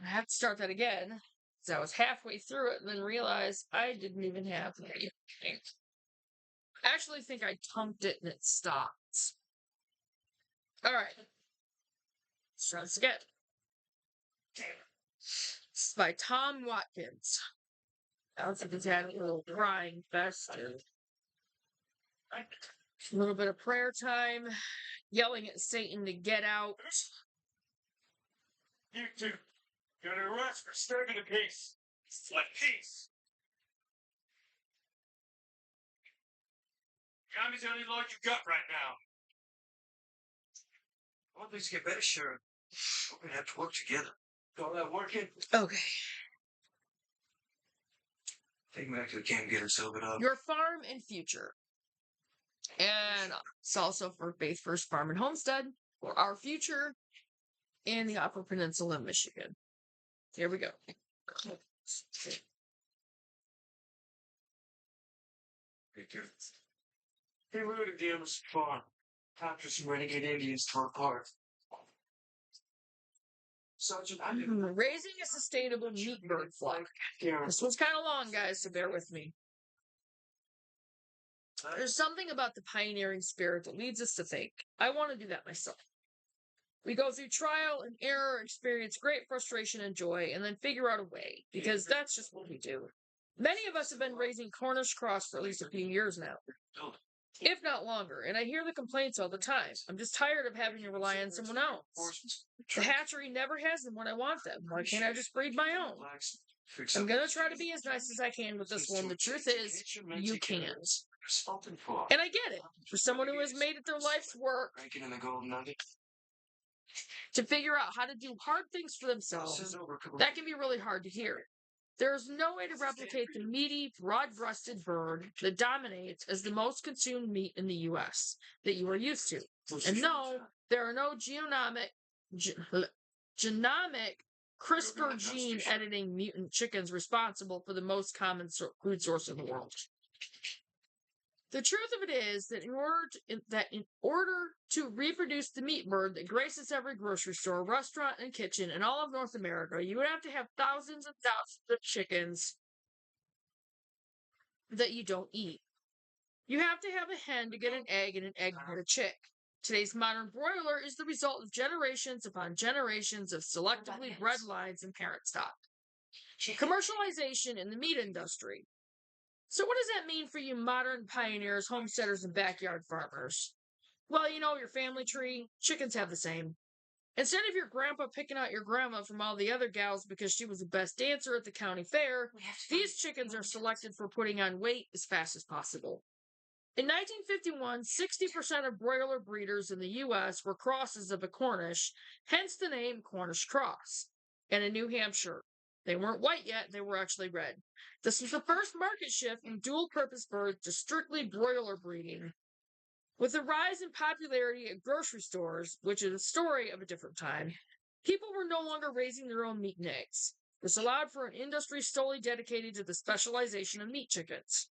I have to start that again. So I was halfway through it and then realized I didn't even have anything. I actually think I tunked it and it stopped. All right. Let's try this again. This is by Tom Watkins. I don't think he's had a little crying fest. A little bit of prayer time, yelling at Satan to get out. You two, you're under arrest for disturbing the peace. What peace? Tommy's the only law you got right now. I want things to get better, Sheriff. We're gonna have to work together. All that working? Okay. Take me back to the camp, get it sobered up. Your farm and future. And it's also for Faith First Farm and Homestead, for our future in the Upper Peninsula of Michigan. Here we go. Hey, we were at the Emerson farm. Captured some renegade Indians tore apart. Sergeant, I didn't. Raising a sustainable meat bird flock. This one's kind of long, guys, so bear with me. There's something about the pioneering spirit that leads us to think, I want to do that myself. We go through trial and error, experience great frustration and joy, and then figure out a way, because that's just what we do. Many of us have been raising Cornish cross for at least a few years now, if not longer, and I hear the complaints all the time. I'm just tired of having to rely on someone else. The hatchery never has them when I want them. Why can't I just breed my own? I'm going to try to be as nice as I can with this one. The truth is, you can't. And I get it. For someone who has made it their life's work to figure out how to do hard things for themselves, that can be really hard to hear. There is no way to replicate the meaty, broad-breasted bird that dominates as the most consumed meat in the U.S. that you are used to. And no, there are no genomic CRISPR gene editing mutant chickens responsible for the most common food source in the world. The truth of it is that in order to reproduce the meat bird that graces every grocery store, restaurant, and kitchen in all of North America, you would have to have thousands and thousands of chickens that you don't eat. You have to have a hen to get an egg and an egg to get a chick. Today's modern broiler is the result of generations upon generations of selectively bred lines and parent stock. Commercialization in the meat industry. So what does that mean for you modern pioneers, homesteaders, and backyard farmers? Well, you know your family tree. Chickens have the same. Instead of your grandpa picking out your grandma from all the other gals because she was the best dancer at the county fair, these chickens are selected for putting on weight as fast as possible. In 1951, 60% of broiler breeders in the U.S. were crosses of a Cornish, hence the name Cornish cross. And in New Hampshire, they weren't white yet, they were actually red. This was the first market shift from dual-purpose birds to strictly broiler breeding. With the rise in popularity at grocery stores, which is a story of a different time, people were no longer raising their own meat and eggs. This allowed for an industry solely dedicated to the specialization of meat chickens.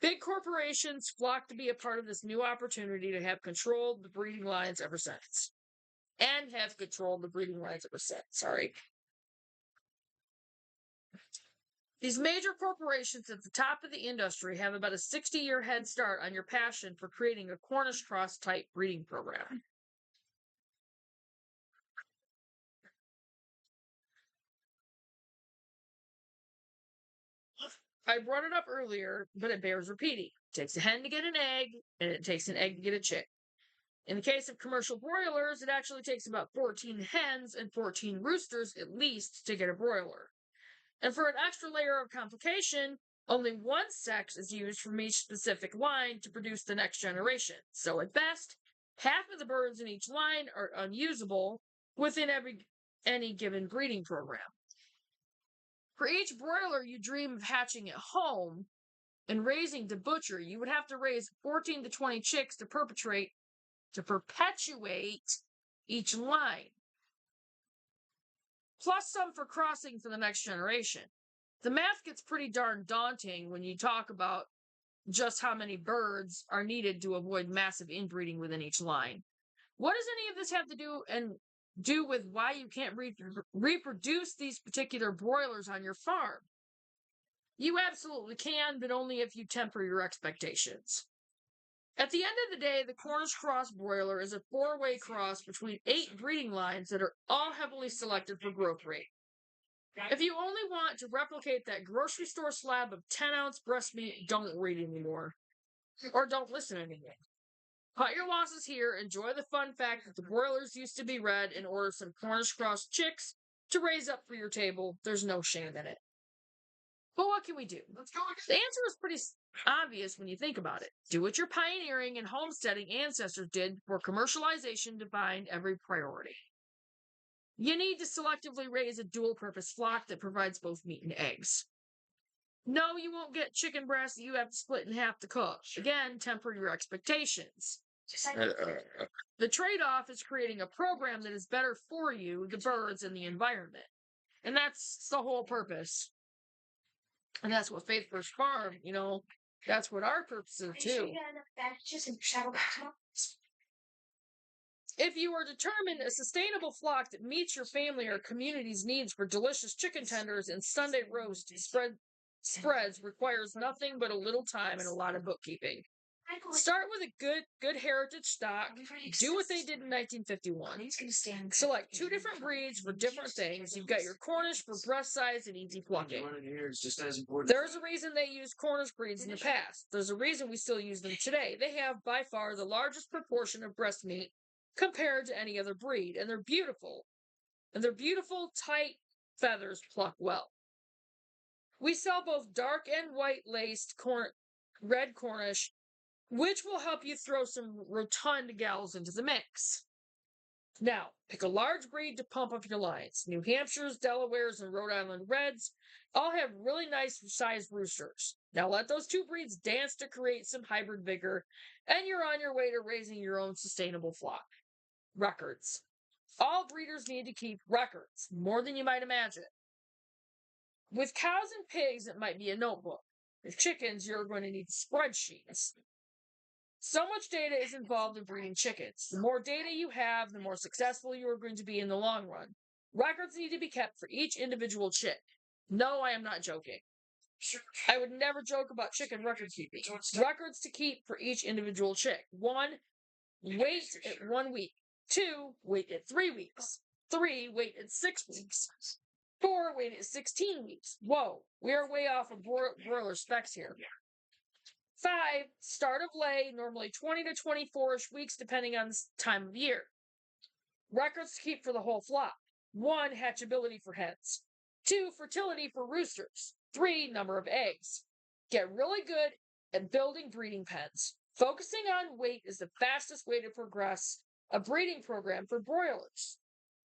Big corporations flocked to be a part of this new opportunity to have controlled the breeding lines ever since. And have controlled the breeding lines ever since, sorry. These major corporations at the top of the industry have about a 60-year head start on your passion for creating a Cornish cross-type breeding program. I brought it up earlier, but it bears repeating. It takes a hen to get an egg, and it takes an egg to get a chick. In the case of commercial broilers, it actually takes about 14 hens and 14 roosters at least to get a broiler. And for an extra layer of complication, only one sex is used from each specific line to produce the next generation. So at best, half of the birds in each line are unusable within any given breeding program. For each broiler you dream of hatching at home and raising to butcher, you would have to raise 14 to 20 chicks to perpetuate each line, plus some for crossing for the next generation. The math gets pretty darn daunting when you talk about just how many birds are needed to avoid massive inbreeding within each line. What does any of this have to do do with why you can't reproduce these particular broilers on your farm. You absolutely can, but only if you temper your expectations. At the end of the day, the Cornish cross broiler is a 4-way cross between 8 breeding lines that are all heavily selected for growth rate. If you only want to replicate that grocery store slab of 10-ounce breast meat, don't read anymore. Or don't listen anymore. Cut your losses here. Enjoy the fun fact that the broilers used to be red and order some Cornish cross chicks to raise up for your table. There's no shame in it. But what can we do? The answer is pretty obvious when you think about it. Do what your pioneering and homesteading ancestors did before commercialization defined every priority. You need to selectively raise a dual-purpose flock that provides both meat and eggs. No, you won't get chicken breast that you have to split in half to cook. Again, temper your expectations. The trade-off is creating a program that is better for you, the birds, and the environment. And that's the whole purpose. And that's what Faith First Farm, that's what our purpose is too. If you are determined a sustainable flock that meets your family or community's needs for delicious chicken tenders and Sunday roast spreads requires nothing but a little time and a lot of bookkeeping. Start with a good heritage stock. Do what they did in 1951. Select 2 different breeds for different things. You've got your Cornish for breast size and easy plucking. There's a reason they used Cornish breeds in the past. There's a reason we still use them today. They have by far the largest proportion of breast meat compared to any other breed, and they're beautiful. And their beautiful, tight feathers pluck well. We sell both dark and white laced red Cornish, which will help you throw some rotund gals into the mix. Now, pick a large breed to pump up your lines. New Hampshires, Delawares, and Rhode Island Reds all have really nice sized roosters. Now let those 2 breeds dance to create some hybrid vigor, and you're on your way to raising your own sustainable flock. Records. All breeders need to keep records, more than you might imagine. With cows and pigs, it might be a notebook. With chickens, you're going to need spreadsheets. So much data is involved in breeding chickens. The more data you have, the more successful you are going to be in the long run. Records need to be kept for each individual chick. No, I am not joking. I would never joke about chicken record keeping. Records to keep for each individual chick. 1, wait at 1 week. 2, wait at 3 weeks. 3, wait at 6 weeks. 4, wait at 16 weeks. Whoa, we are way off of broiler specs here. 5, start of lay, normally 20 to 24-ish weeks depending on the time of year. Records to keep for the whole flock. 1, hatchability for hens. 2, fertility for roosters. 3, number of eggs. Get really good at building breeding pens. Focusing on weight is the fastest way to progress a breeding program for broilers.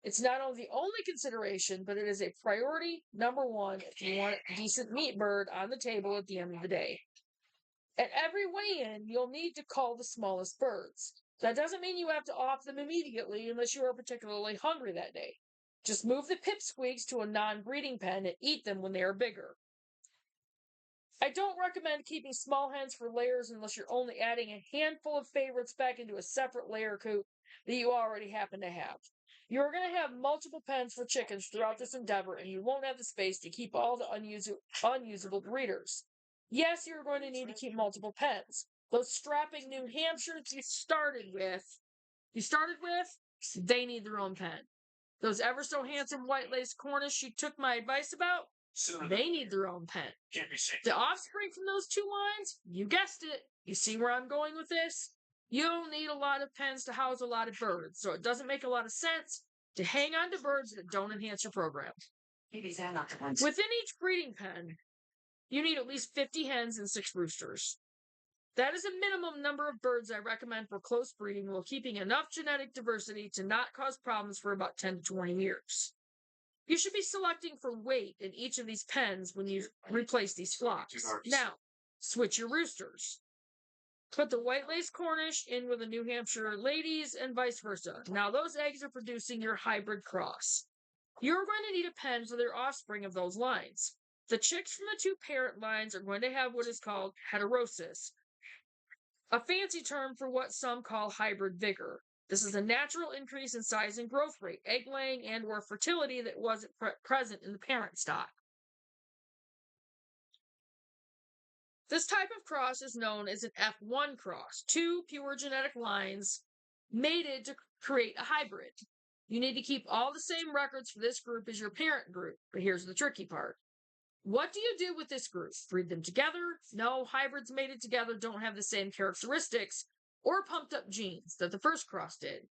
It's not only the only consideration, but it is a priority number 1 if you want a decent meat bird on the table at the end of the day. At every weigh-in, you'll need to cull the smallest birds. That doesn't mean you have to off them immediately unless you are particularly hungry that day. Just move the pipsqueaks to a non-breeding pen and eat them when they are bigger. I don't recommend keeping small hens for layers unless you're only adding a handful of favorites back into a separate layer coop that you already happen to have. You're going to have multiple pens for chickens throughout this endeavor, and you won't have the space to keep all the unusable breeders. Yes, you're going to need to keep multiple pens. Those strapping New Hampshires you started with, they need their own pen. Those ever so handsome white lace Cornish you took my advice about, they need their own pen. The offspring from those 2 lines, you guessed it. You see where I'm going with this? You don't need a lot of pens to house a lot of birds, so it doesn't make a lot of sense to hang on to birds that don't enhance your program. Within each breeding pen, you need at least 50 hens and 6 roosters. That is a minimum number of birds I recommend for close breeding while keeping enough genetic diversity to not cause problems for about 10 to 20 years. You should be selecting for weight in each of these pens when you replace these flocks. Now, switch your roosters. Put the white lace Cornish in with the New Hampshire ladies and vice versa. Now those eggs are producing your hybrid cross. You're going to need a pen for their offspring of those lines. The chicks from the 2 parent lines are going to have what is called heterosis, a fancy term for what some call hybrid vigor. This is a natural increase in size and growth rate, egg laying and or fertility that wasn't present in the parent stock. This type of cross is known as an F1 cross, two pure genetic lines mated to create a hybrid. You need to keep all the same records for this group as your parent group, but here's the tricky part. What do you do with this group? Breed them together? No, hybrids mated together don't have the same characteristics or pumped up genes that the first cross did.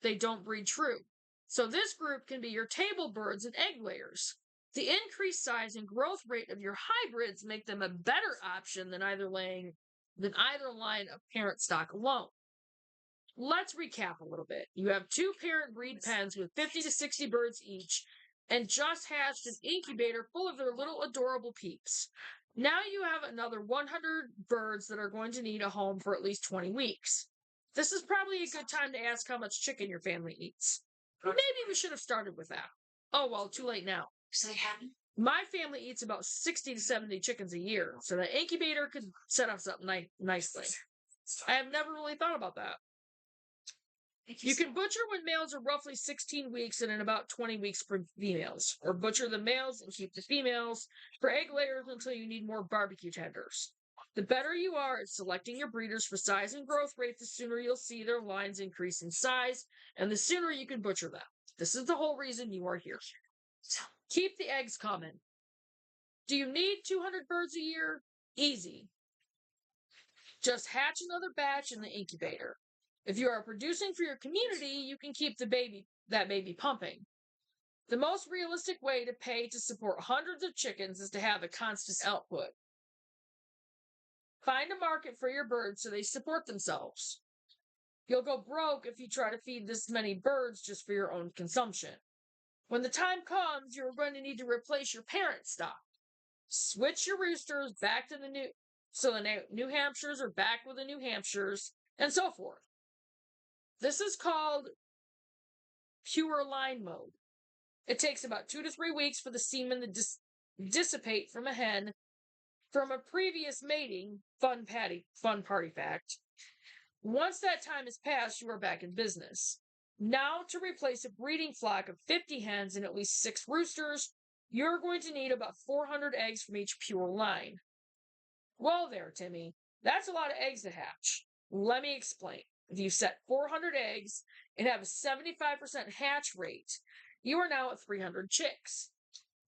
They don't breed true. So this group can be your table birds and egg layers. The increased size and growth rate of your hybrids make them a better option than either line of parent stock alone. Let's recap a little bit. You have two parent breed pens with 50 to 60 birds each and just hatched an incubator full of their little adorable peeps. Now you have another 100 birds that are going to need a home for at least 20 weeks. This is probably a good time to ask how much chicken your family eats. Maybe we should have started with that. Oh, well, too late now. My family eats about 60 to 70 chickens a year, so the incubator could set us up nicely. I have never really thought about that. You can butcher when males are roughly 16 weeks and in about 20 weeks for females, or butcher the males and keep the females for egg layers until you need more barbecue tenders. The better you are at selecting your breeders for size and growth rate, the sooner you'll see their lines increase in size, and the sooner you can butcher them. This is the whole reason you are here. Keep the eggs coming. Do you need 200 birds a year? Easy. Just hatch another batch in the incubator. If you are producing for your community, you can keep that baby pumping. The most realistic way to pay to support hundreds of chickens is to have a constant output. Find a market for your birds so they support themselves. You'll go broke if you try to feed this many birds just for your own consumption. When the time comes, you're going to need to replace your parent stock. Switch your roosters back to the New Hampshires are back with the New Hampshires, and so forth. This is called pure line mode. It takes about 2 to 3 weeks for the semen to dissipate from a hen from a previous mating. Fun party fact. Once that time has passed, you are back in business. Now, to replace a breeding flock of 50 hens and at least 6 roosters, you're going to need about 400 eggs from each pure line. Well there, Timmy. That's a lot of eggs to hatch. Let me explain. If you set 400 eggs and have a 75% hatch rate, you are now at 300 chicks.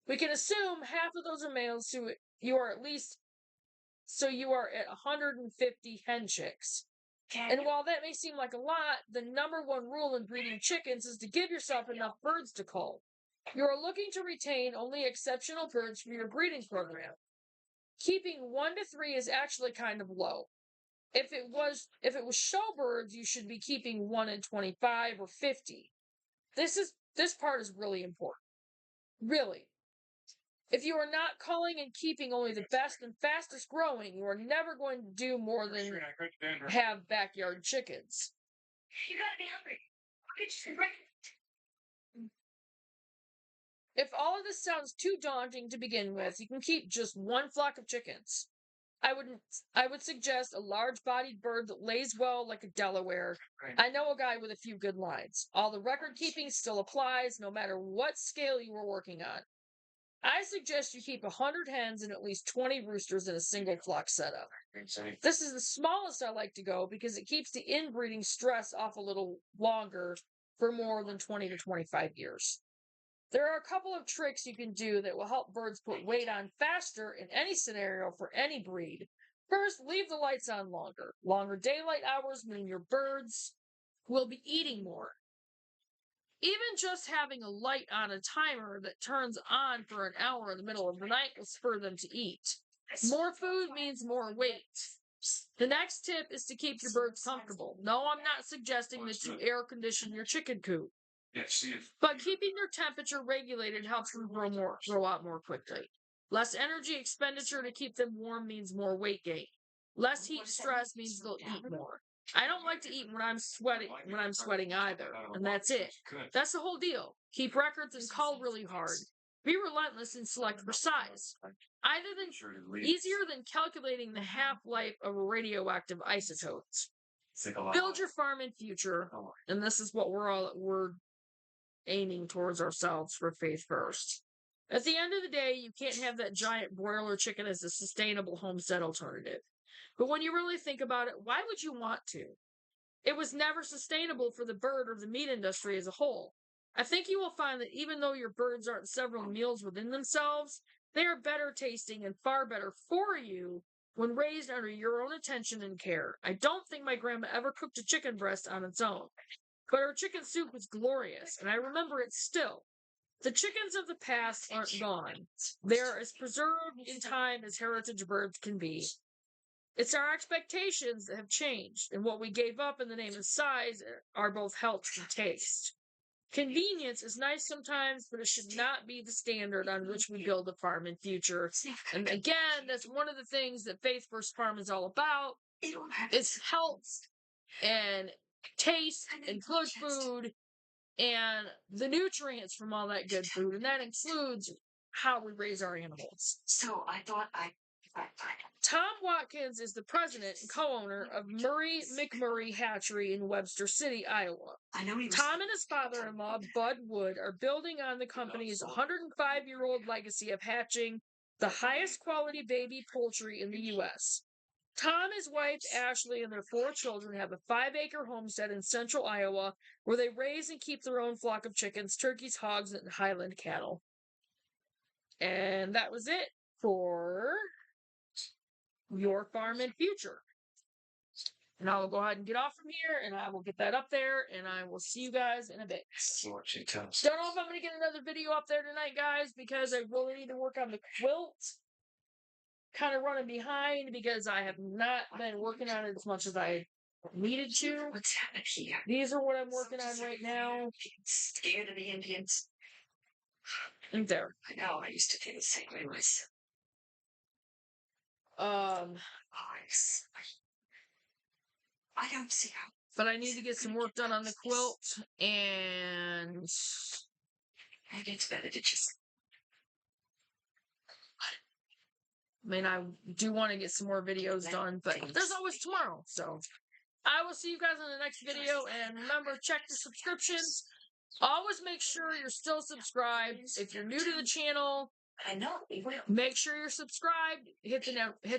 We can assume half of those are males, so you are at 150 hen chicks. And while that may seem like a lot, the number one rule in breeding chickens is to give yourself enough birds to cull. You are looking to retain only exceptional birds for your breeding program. Keeping 1 to 3 is actually kind of low. If it was show birds, you should be keeping 1 in 25 or 50. This part is really important. Really. If you are not culling and keeping only the best and fastest growing, you are never going to do more than have backyard chickens. You gotta be hungry. If all of this sounds too daunting to begin with, you can keep just 1 flock of chickens. I would suggest a large-bodied bird that lays well, like a Delaware. I know a guy with a few good lines. All the record keeping still applies, no matter what scale you are working on. I suggest you keep 100 hens and at least 20 roosters in a single flock setup. This is the smallest I like to go because it keeps the inbreeding stress off a little longer for more than 20 to 25 years. There are a couple of tricks you can do that will help birds put weight on faster in any scenario for any breed. First, leave the lights on longer. Longer daylight hours mean your birds will be eating more. Even just having a light on a timer that turns on for an hour in the middle of the night will spur them to eat. More food means more weight. The next tip is to keep your birds comfortable. No, I'm not suggesting that you air condition your chicken coop. But keeping their temperature regulated helps them grow out more quickly. Less energy expenditure to keep them warm means more weight gain. Less heat stress means they'll eat more. I don't like to eat when I'm sweating either, and that's it. That's the whole deal. Keep records and cull really hard. Be relentless and select for size. Easier than calculating the half-life of radioactive isotopes. Build your farm in future, and this is what we're aiming towards ourselves for Faith First. At the end of the day, you can't have that giant broiler chicken as a sustainable homestead alternative. But when you really think about it, why would you want to? It was never sustainable for the bird or the meat industry as a whole. I think you will find that even though your birds aren't several meals within themselves, they are better tasting and far better for you when raised under your own attention and care. I don't think my grandma ever cooked a chicken breast on its own, but her chicken soup was glorious, and I remember it still. The chickens of the past aren't gone. They are as preserved in time as heritage birds can be. It's our expectations that have changed, and what we gave up in the name of size are both health and taste. Convenience is nice sometimes, but it should not be the standard on which we build a farm in future. And again, that's one of the things that Faith First Farm is all about. It's health and taste and good food and the nutrients from all that good food, and that includes how we raise our animals. So I thought Tom Watkins is the president and co-owner of Murray McMurray Hatchery in Webster City, Iowa. Tom and his father-in-law, Bud Wood, are building on the company's 105-year-old legacy of hatching the highest quality baby poultry in the U.S. Tom, his wife, Ashley, and their 4 children have a 5-acre homestead in central Iowa where they raise and keep their own flock of chickens, turkeys, hogs, and Highland cattle. And that was it for your farm and future. And I will go ahead and get off from here, and I will get that up there, and I will see you guys in a bit. Don't know if I'm going to get another video up there tonight, guys, because I really need to work on the quilt. Kind of running behind because I have not been working on it as much as I needed to. What's happening here? These are what I'm working on right now. Scared of the Indians. And there. I know, I used to feel the same way myself. I don't see how. But I need to get some work done on the quilt, and maybe it's better to just. I mean, I do want to get some more videos done, but there's always tomorrow. So I will see you guys in the next video. And remember, check the subscriptions. Always make sure you're still subscribed. If you're new to the channel, make sure you're subscribed. Hit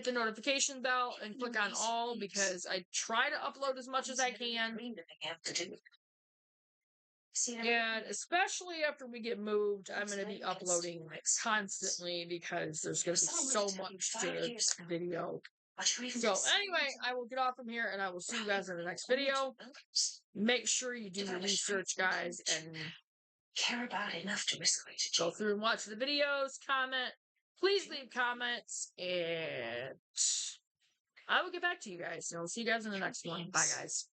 the notification bell and click on all, because I try to upload as much as I can. And especially after we get moved, I'm going to be uploading constantly because there's going to be so much to video. So anyway, I will get off from here, and I will see you guys in the next video. Make sure you do your research, guys, and care about enough to risk going to go through and watch the videos, comment. Please leave comments, and I will get back to you guys. And I'll see you guys in the next one. Bye, guys.